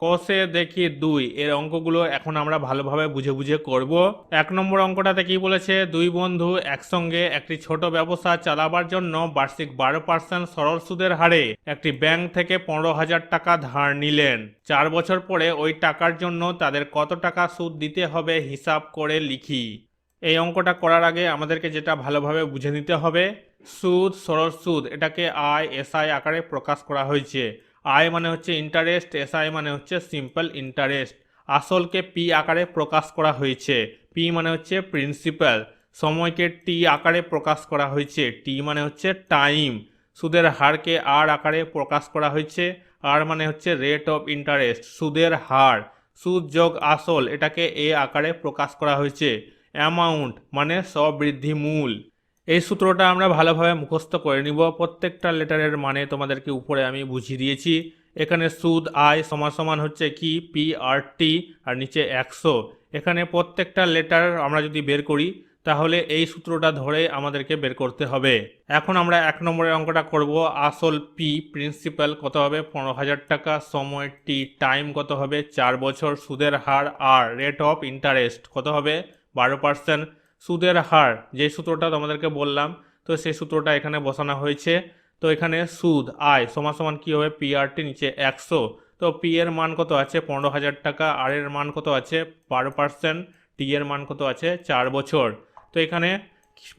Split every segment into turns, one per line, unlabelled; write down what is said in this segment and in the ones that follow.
কষে দেখি 2 এর অঙ্কগুলো এখন আমরা ভালোভাবে বুঝে বুঝে করব। 1 নম্বর অঙ্কটাতে কি বলেছে, দুই বন্ধু একসঙ্গে একটি ছোট ব্যবসা চালাবার জন্য বার্ষিক 12% সরল সুদের হারে একটি ব্যাংক থেকে 15,000 টাকা ধার নিলেন। 4 বছর পরে ওই টাকার জন্য তাদের কত টাকা সুদ দিতে হবে হিসাব করে লিখি। এই অঙ্কটা করার আগে আমাদেরকে যেটা ভালোভাবে বুঝে নিতে হবে, সুদ, সরল সুদ এটাকে আই আকারে প্রকাশ করা হয়েছে। আই মানে হচ্ছে ইন্টারেস্ট, এসআই মানে হচ্ছে সিম্পল ইন্টারেস্ট। আসলকে পি আকারে প্রকাশ করা হয়েছে, পি মানে হচ্ছে প্রিন্সিপাল। সময়কে টি আকারে প্রকাশ করা হয়েছে, টি মানে হচ্ছে টাইম। সুদের হারকে আর আকারে প্রকাশ করা হয়েছে, আর মানে হচ্ছে রেট অফ ইন্টারেস্ট, সুদের হার। সুদ যোগ আসল এটাকে এ আকারে প্রকাশ করা হয়েছে। অ্যামাউন্ট মানে সবৃদ্ধি মূল। এই সূত্রটা আমরা ভালোভাবে মুখস্থ করে নিব। প্রত্যেকটা লেটারের মানে তোমাদেরকে উপরে আমি বুঝিয়ে দিয়েছি। এখানে সুদ আই সমান সমান হচ্ছে কি পি আর টি, আর নিচে 100। এখানে প্রত্যেকটা লেটার আমরা যদি বের করি তাহলে এই সূত্রটা ধরে আমাদেরকে বের করতে হবে। এখন আমরা 1 নম্বরের অঙ্কটা করব। আসল পি প্রিন্সিপাল কত হবে 15,000 টাকা, সময় টি টাইম কত হবে 4 বছর, সুদের হার আর রেট অফ ইন্টারেস্ট কত হবে 12%। সুদের হার যে সূত্রটা তোমাদেরকে বললাম, তো সেই সূত্রটা এখানে বসানো হয়েছে। তো এখানে সুদ আই সমান সমান কী হবে পি আর টি নিচে 100। তো পি এর মান কত আছে 15,000 টাকা, আর এর মান কত আছে 12%, টি এর মান কত আছে 4 বছর। তো এখানে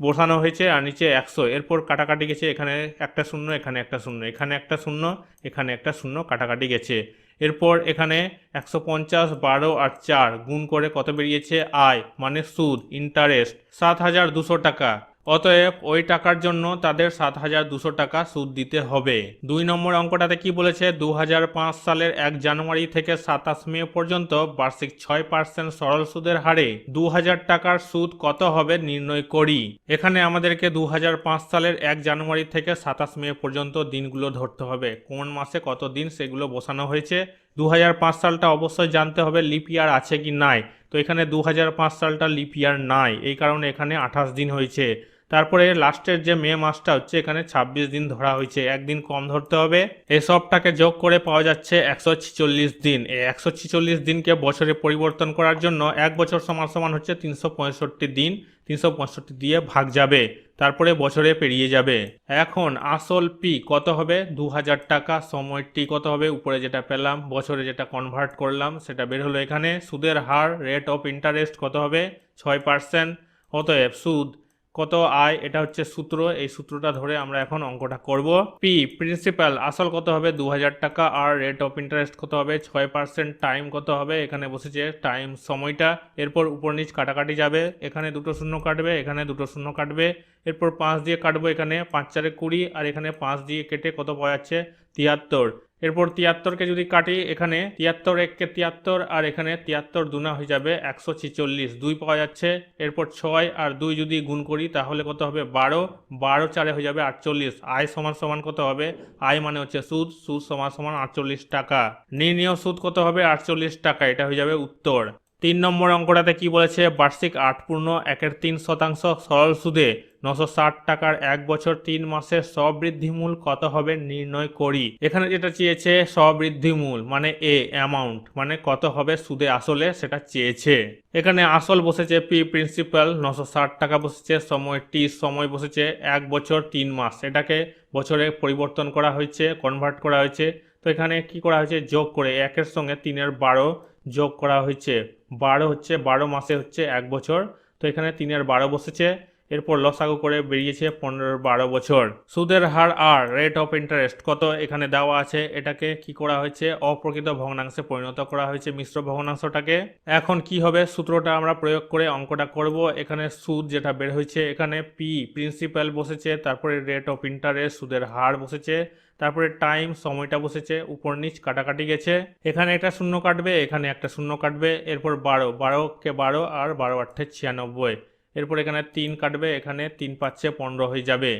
বসানো হয়েছে আর নিচে 100। এরপর কাটাকাটি গেছে, এখানে একটা শূন্য, এখানে একটা শূন্য, এখানে একটা শূন্য, এখানে একটা শূন্য কাটাকাটি গেছে। এরপর এখানে 150, 12 আর 4 গুণ করে কত বেরিয়েছে আয় মানে সুদ ইন্টারেস্ট 7,200 টাকা। অতএব ওই টাকার জন্য তাদের 7,200 টাকা সুদ দিতে হবে। 2 নম্বর অঙ্কটাতে কি বলেছে, 2005 সালের 1 জানুয়ারি থেকে 27 মে পর্যন্ত বার্ষিক 6% সরল সুদের হারে 2,000 টাকার সুদ কত হবে নির্ণয় করি। এখানে আমাদেরকে 2005 সালের 1 জানুয়ারি থেকে 27 মে পর্যন্ত দিনগুলো ধরতে হবে, কোন মাসে কত দিন সেগুলো বসানো হয়েছে। 2005 সালটা অবশ্যই জানতে হবে লিপ ইয়ার আছে কি নাই। তো এখানে 2005 সালটা লিপ ইয়ার নাই, এই কারণে এখানে 28 দিন হয়েছে। তারপরে লাস্টের যে মে মাসটা হচ্ছে এখানে 26 দিন ধরা হয়েছে, একদিন কম ধরতে হবে। এসবটাকে যোগ করে পাওয়া যাচ্ছে 146 দিন। এই 146 দিনকে বছরে পরিবর্তন করার জন্য এক বছর সমান সমান হচ্ছে 365 দিন, 365 দিয়ে ভাগ যাবে, তারপরে বছরে পেরিয়ে যাবে। এখন আসল পি কত হবে 2,000 টাকা, সময় টি কত হবে উপরে যেটা পেলাম, বছরে যেটা কনভার্ট করলাম সেটা বের হলো এখানে। সুদের হার রেট অফ ইন্টারেস্ট কত হবে 6%। অতএব সুদ কত আয় এটা হচ্ছে সূত্র, এই সূত্রটা ধরে আমরা এখন অঙ্কটা করব। পি প্রিন্সিপাল আসল কত হবে 2,000 টাকা, আর রেট অফ ইন্টারেস্ট কত হবে 6%, টাইম কত হবে এখানে বসেছে টাইম সময়টা। এরপর উপর নিচ কাটাকাটি যাবে, এখানে দুটো শূন্য কাটবে, এখানে দুটো শূন্য কাটবে। এরপর 5 দিয়ে কাটবো, এখানে 5 4 20, আর এখানে 5 দিয়ে কেটে কত পাওয়া যাচ্ছে 73। এরপর 73কে যদি কাটি, এখানে 73 1 কে 73, আর এখানে 73 দুনা হয়ে যাবে 146, 2 পাওয়া যাচ্ছে। এরপর 6 আর 2 যদি গুণ করি তাহলে কত হবে 12, 12 4 হয়ে যাবে 48। আয় সমান সমান কত হবে, আয় মানে হচ্ছে সুদ, সুদ সমান সমান 48 টাকা। নির্ণীয় সুদ কত হবে 48 টাকা, এটা হয়ে যাবে উত্তর। 3 নম্বর অঙ্কটাতে কি বলেছে, বার্ষিক 8.1/3% সরল সুদে 960 টাকার 1 বছর 3 মাসের সবৃদ্ধিমূল কত হবে নির্ণয় করি। এখানে যেটা চেয়েছে সবৃদ্ধিমূল মানে এ অ্যামাউন্ট, মানে কত হবে সুদে আসলে সেটা চেয়েছে। এখানে আসল বসেছে পি প্রিন্সিপাল 960 টাকা বসেছে, সময় টি সময় বসেছে 1 বছর 3 মাস, এটাকে বছরে পরিবর্তন করা হয়েছে, কনভার্ট করা হয়েছে। তো এখানে কি করা হয়েছে যোগ করে 1 এর সঙ্গে 3 12 যোগ করা হয়েছে, 12 হচ্ছে 12 মাসে হচ্ছে 1 বছর। তো এখানে 3 12 বসেছে, এরপর লসাগু করে বেরিয়েছে 15 12 বছর। সুদের হার আর রেট অফ ইন্টারেস্ট কত এখানে দেওয়া আছে, এটাকে কি করা হয়েছে অপ্রকৃত ভগ্নাংশে পরিণত করা হয়েছে মিশ্র ভগ্নাংশটাকে। এখন কি হবে সূত্রটা আমরা প্রয়োগ করে অঙ্কটা করব। এখানে সুদ যেটা বের হয়েছে, এখানে পি প্রিন্সিপাল বসেছে, তারপরে রেট অফ ইন্টারেস্ট সুদের হার বসেছে, তারপরে টাইম সময়টা বসেছে, উপর নিচ কাটাকাটি গেছে, এখানে একটা শূন্য কাটবে, এখানে একটা শূন্য কাটবে। এরপর 12, 12 কে 12, আর 12 8 96। এরপর এখানে 3 কাটবে, এখানে 3 5 15 হয়ে যাবে।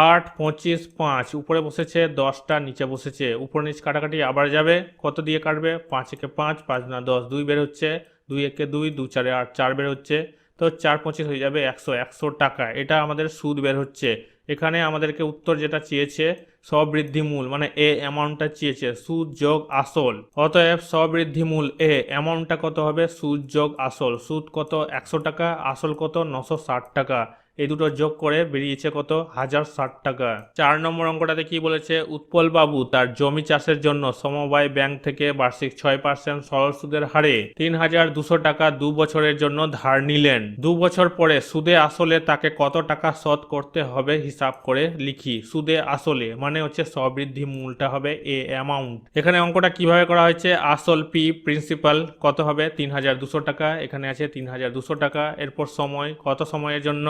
8 25 5 উপরে বসেছে, 10টা নিচে বসেছে, উপর নিচ কাটাকাটি আবার যাবে, কত দিয়ে কাটবে 5 একে 5, 5 না 10, 2 বের হচ্ছে, 2 একে 2, 2 4 8, 4 বের হচ্ছে। তো 4 25 হয়ে যাবে 100, 100 টাকা, এটা আমাদের সুদ বের হচ্ছে। এখানে আমাদেরকে উত্তর যেটা চেয়েছে স্ববৃদ্ধি মূল মানে এ অ্যামাউন্টটা চেয়েছে সুদ যোগ আসল। অতএব স্ববৃদ্ধি মূল এ অ্যামাউন্টটা কত হবে সুদ যোগ আসল। সুদ কত 100 টাকা, আসল কত 960 টাকা। এই দুটো যোগ করে বেরিয়েছে কত 1060 টাকা। 4 নম্বর অঙ্কটাতে কি বলেছে উৎপল বাবু তার জমি চাষের জন্য সমবায় ব্যাংক থেকে বার্ষিক 6% সরল সুদের হারে 3200 টাকা 2 বছরের জন্য ধার নিলেন। 2 বছর পরে সুদে আসলে তাকে কত টাকা শোধ করতে হবে হিসাব করে লিখি। সুদে আসলে মানে হচ্ছে স্ববৃদ্ধি মূলটা হবে এ অ্যামাউন্ট। এখানে অঙ্কটা কিভাবে করা হয়েছে আসল পি প্রিন্সিপাল কত হবে 3200 টাকা, এখানে আছে 3200 টাকা। এরপর সময় কত সময়ের জন্য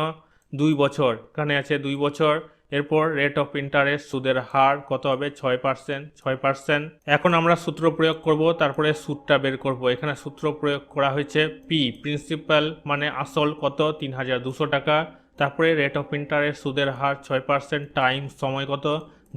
2 বছর, এখানে আছে 2 বছর। এরপর রেট অফ ইন্টারেস্ট সুদের হার কত হবে 6%। এখন আমরা সূত্র প্রয়োগ করব, তারপরে সুদটা বের করব। এখানে সূত্র প্রয়োগ করা হয়েছে পি প্রিন্সিপাল মানে আসল কত 3200 টাকা, তারপরে রেট অফ ইন্টারেস্ট সুদের হার 6% টাইম সময় কত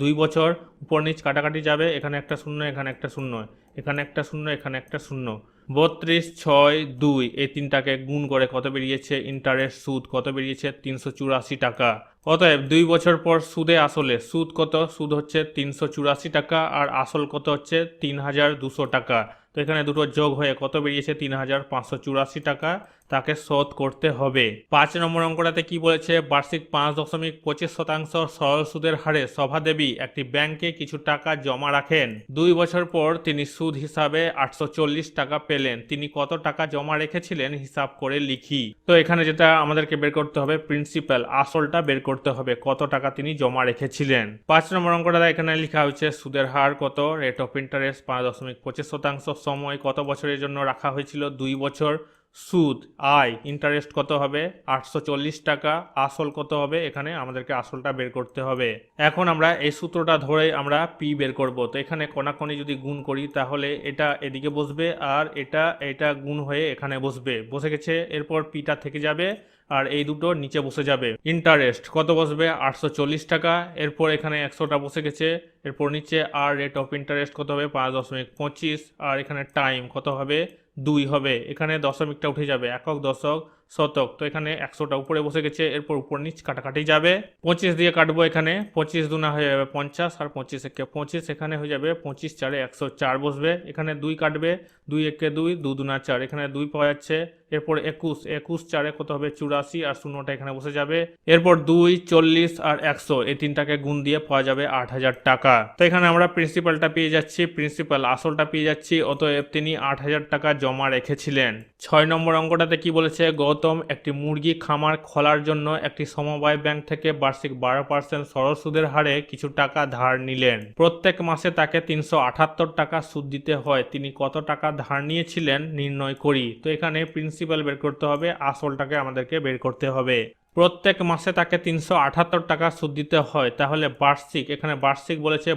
2 বছর। উপর নিচ কাটাকাটি যাবে, এখানে একটা শূন্য, এখানে একটা শূন্য, এখানে একটা শূন্য, এখানে একটা শূন্য। 32, 6, 2 এই তিনটাকে গুণ করে কত বেরিয়েছে ইন্টারেস্ট সুদ কত বেরিয়েছে 384 টাকা। অতএব 2 বছর পর সুদে আসলে সুদ কত সুদ হচ্ছে 384 টাকা আর আসল কত হচ্ছে 3200 টাকা। তো এখানে দুটো যোগ হয়ে কত বেরিয়েছে 3584 টাকা তাকে শোধ করতে হবে। 5 নম্বর অঙ্কটাতে কি বলেছে বার্ষিক 5.25% সরল সুদের হারে সভাদেবী একটি ব্যাংকে কিছু টাকা জমা রাখেন। 2 বছর পর তিনি সুদ হিসাবে 840 টাকা পেলেন। তিনি কত টাকা জমা রেখেছিলেন হিসাব করে লিখি। তো এখানে যেটা আমাদেরকে বের করতে হবে প্রিন্সিপাল আসলটা বের করতে হবে কত টাকা তিনি জমা রেখেছিলেন। 5 নম্বর অঙ্কটা এখানে লেখা হয়েছে সুদের হার কত রেট অফ ইন্টারেস্ট 5.25%, সময় কত বছরের জন্য রাখা হয়েছিল 2 বছর, সুদ আয় ইন্টারেস্ট কত হবে 840 টাকা, আসল কত হবে এখানে আমাদেরকে আসলটা বের করতে হবে। এখন আমরা এই সূত্রটা ধরে আমরা পি বের করব। তো এখানে কোনাকুনি যদি গুণ করি তাহলে এটা এদিকে বসবে আর এটা গুণ হয়ে এখানে বসে গেছে। এরপর পিটা থেকে যাবে আর এই দুটো নিচে বসে যাবে। ইন্টারেস্ট কত বসবে 840 টাকা, এরপর এখানে 100টা বসে গেছে। এরপর নিচে আর রেট অফ ইন্টারেস্ট কত হবে 5.25 আর এখানে টাইম কত হবে 2 হবে। এখানে দশমিকটা উঠে যাবে একক দশক শতক। তো এখানে 100টা উপরে বসে গেছে। এরপর উপর নিচ কাটাকাটি যাবে, 25 দিয়ে কাটবো। এখানে 25 দুনা হয়ে যাবে 50 আর 25 একে 25, এখানে হয়ে যাবে 25 4 104 বসবে। এখানে 2 কাটবে, 2 একে 2, 2 দুনা 4, এখানে 2 পাওয়া যাচ্ছে। এরপর 21 4 কত হবে 84 আর শূন্যটা এখানে বসে যাবে। এরপর 2 40 আর 100 এই তিনটাকে গুণ দিয়ে পাওয়া যাবে 8000 টাকা। তো এখানে আমরা প্রিন্সিপালটা পেয়ে যাচ্ছি, প্রিন্সিপাল আসলটা পেয়ে যাচ্ছি। অতএব তিনি 8000 টাকা জমা রেখেছিলেন। 6 নম্বর অঙ্কটাতে কি বলেছে গৌতম একটি মুরগি খামার খোলার জন্য একটি সমবায় ব্যাংক থেকে বার্ষিক 12% সরল সুদের হারে কিছু টাকা ধার নিলেন। প্রত্যেক মাসে তাকে 378 টাকা সুদ দিতে হয়। তিনি কত টাকা ধার নিয়েছিলেন নির্ণয় করি। তো এখানে প্রিন্সিপাল বের করতে হবে, আসলটাকে আমাদেরকে বের করতে হবে। প্রত্যেক মাসে তাকে 378 টাকা সুদ দিতে হয়, তাহলে বার্ষিক এখানে বার্ষিক বলেছে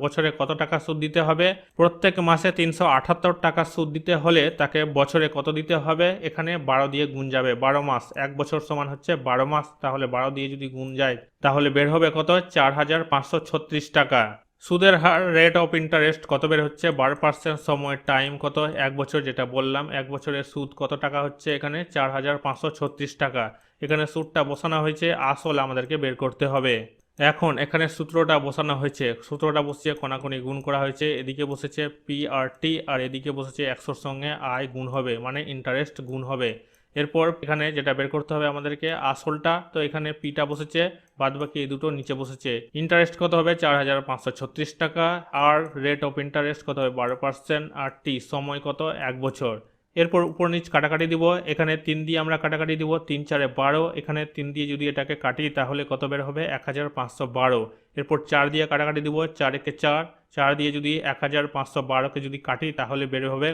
বছরে কত টাকা সুদ দিতে হবে। প্রত্যেক মাসে 378 টাকা সুদ দিতে হলে তাকে বছরে কত দিতে হবে এখানে 12 দিয়ে গুণ যাবে। 12 মাস, 1 বছর সমান হচ্ছে 12 মাস, তাহলে 12 দিয়ে যদি গুণ যায় তাহলে বের হবে কত 4536 টাকা। সুদের হার রেট অফ ইন্টারেস্ট কত বের হচ্ছে 12%, সময় টাইম কত 1 বছর, যেটা বললাম 1 বছরের সুদ কত টাকা হচ্ছে এখানে 4536 টাকা। এখানে সুদটা বসানো হয়েছে, আসল আমাদেরকে বের করতে হবে। এখন এখানে সূত্রটা বসানো হয়েছে, সূত্রটা বসিয়ে কোনাকুনি গুণ করা হয়েছে। এদিকে বসেছে পি আর টি আর এদিকে বসেছে 100-র সঙ্গে আয় গুণ হবে মানে ইন্টারেস্ট গুণ হবে। এরপর এখানে যেটা বের করতে হবে আমাদেরকে আসলটা, তো এখানে পিটা বসেছে, বাদবাকি এই দুটো নিচে বসেছে। ইন্টারেস্ট কত হবে 4536 টাকা আর রেট অফ ইন্টারেস্ট কত হবে 12% আর টি সময় কত 1 বছর। এরপর উপর নিচ কাটাকাটি দিব, এখানে 3 দিয়ে আমরা কাটাকাটি দিব, 3 4 12, এখানে 3 দিয়ে যদি এটাকে কাটি তাহলে কত বের হবে 1512। এরপর 4 দিয়ে কাটাকাটি দিব, 4 একে 4, 4 দিয়ে যদি 1512কে যদি কাটি তাহলে বের হবে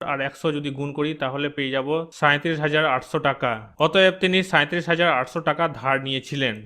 আর 100 যদি গুণ করি তাহলে পেয়ে যাব 37,800 টাকা। অতএব তিনি 37,800 টাকা ধার নিয়েছিলেন।